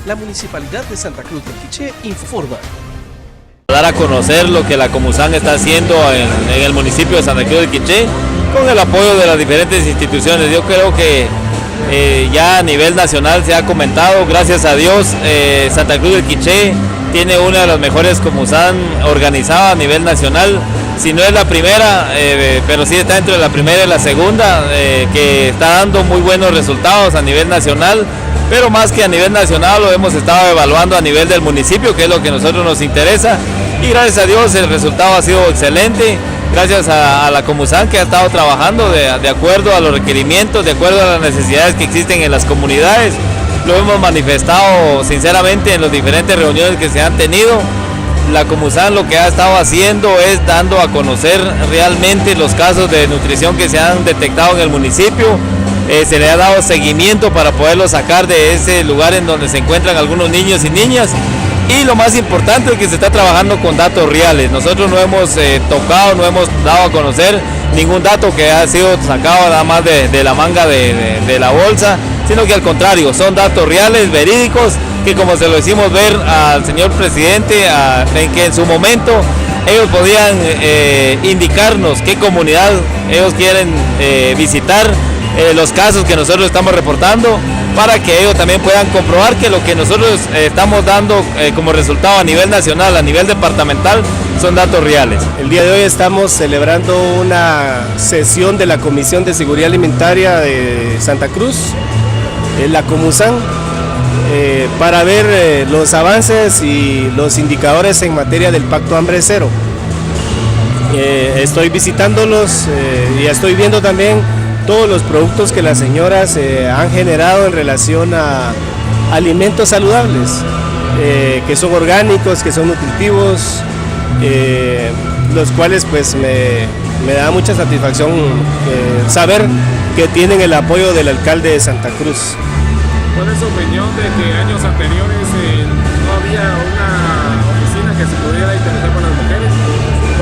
la Municipalidad de Santa Cruz del Quiché informa. Dar a conocer lo que la Comusán está haciendo en el municipio de Santa Cruz del Quiché con el apoyo de las diferentes instituciones. Yo creo que ya a nivel nacional se ha comentado, gracias a Dios, Santa Cruz del Quiché tiene una de las mejores Comusán organizadas a nivel nacional. Si no es la primera, pero sí está dentro de la primera y la segunda, que está dando muy buenos resultados a nivel nacional, pero más que a nivel nacional lo hemos estado evaluando a nivel del municipio, que es lo que a nosotros nos interesa, y gracias a Dios el resultado ha sido excelente, gracias a la Comusán, que ha estado trabajando de acuerdo a los requerimientos, de acuerdo a las necesidades que existen en las comunidades. Lo hemos manifestado sinceramente en las diferentes reuniones que se han tenido. La Comusán lo que ha estado haciendo es dando a conocer realmente los casos de nutrición que se han detectado en el municipio. Se le ha dado seguimiento para poderlo sacar de ese lugar en donde se encuentran algunos niños y niñas. Y lo más importante es que se está trabajando con datos reales. Nosotros no hemos tocado, no hemos dado a conocer ningún dato que ha sido sacado nada más de la manga de la bolsa, sino que al contrario, son datos reales, verídicos, que como se lo hicimos ver al señor presidente, en que en su momento ellos podían indicarnos qué comunidad ellos quieren visitar, los casos que nosotros estamos reportando, para que ellos también puedan comprobar que lo que nosotros estamos dando como resultado a nivel nacional, a nivel departamental, son datos reales. El día de hoy estamos celebrando una sesión de la Comisión de Seguridad Alimentaria de Santa Cruz, la Comusán, para ver los avances y los indicadores en materia del Pacto Hambre Cero. Estoy visitándolos y estoy viendo también todos los productos que las señoras han generado en relación a alimentos saludables, que son orgánicos, que son nutritivos, los cuales pues me da mucha satisfacción saber que tienen el apoyo del alcalde de Santa Cruz. ¿Cuál es su opinión de que años anteriores no había una oficina que se pudiera interesar por las mujeres?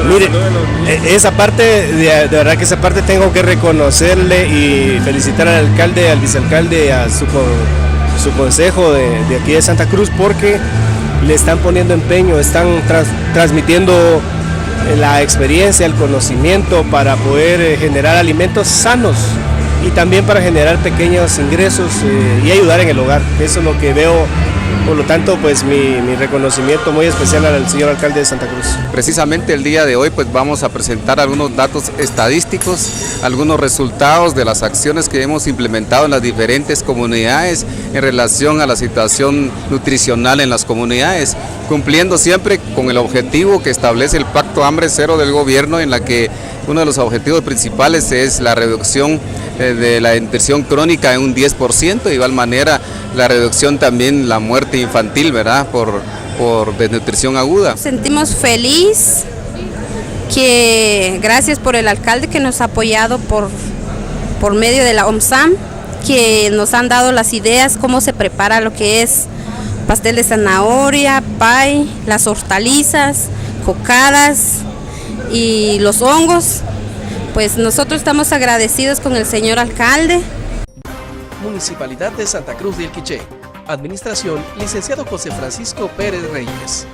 Mire, esa parte, de verdad que esa parte tengo que reconocerle y felicitar al alcalde, al vicealcalde y a su consejo de aquí de Santa Cruz, porque le están poniendo empeño, están transmitiendo la experiencia, el conocimiento para poder generar alimentos sanos y también para generar pequeños ingresos y ayudar en el hogar. Eso es lo que veo. Por lo tanto, pues mi reconocimiento muy especial al señor alcalde de Santa Cruz. Precisamente el día de hoy pues vamos a presentar algunos datos estadísticos, algunos resultados de las acciones que hemos implementado en las diferentes comunidades en relación a la situación nutricional en las comunidades, cumpliendo siempre con el objetivo que establece el Pacto Hambre Cero del gobierno, en la que uno de los objetivos principales es la reducción de la nutrición crónica en un 10%, de igual manera la reducción también la muerte infantil, ¿verdad? Por desnutrición aguda. Sentimos feliz que gracias por el alcalde que nos ha apoyado por medio de la OMSAM, que nos han dado las ideas, cómo se prepara lo que es pastel de zanahoria, pay, las hortalizas, cocadas y los hongos. Pues nosotros estamos agradecidos con el señor alcalde. Municipalidad de Santa Cruz del Quiché. Administración, licenciado José Francisco Pérez Reyes.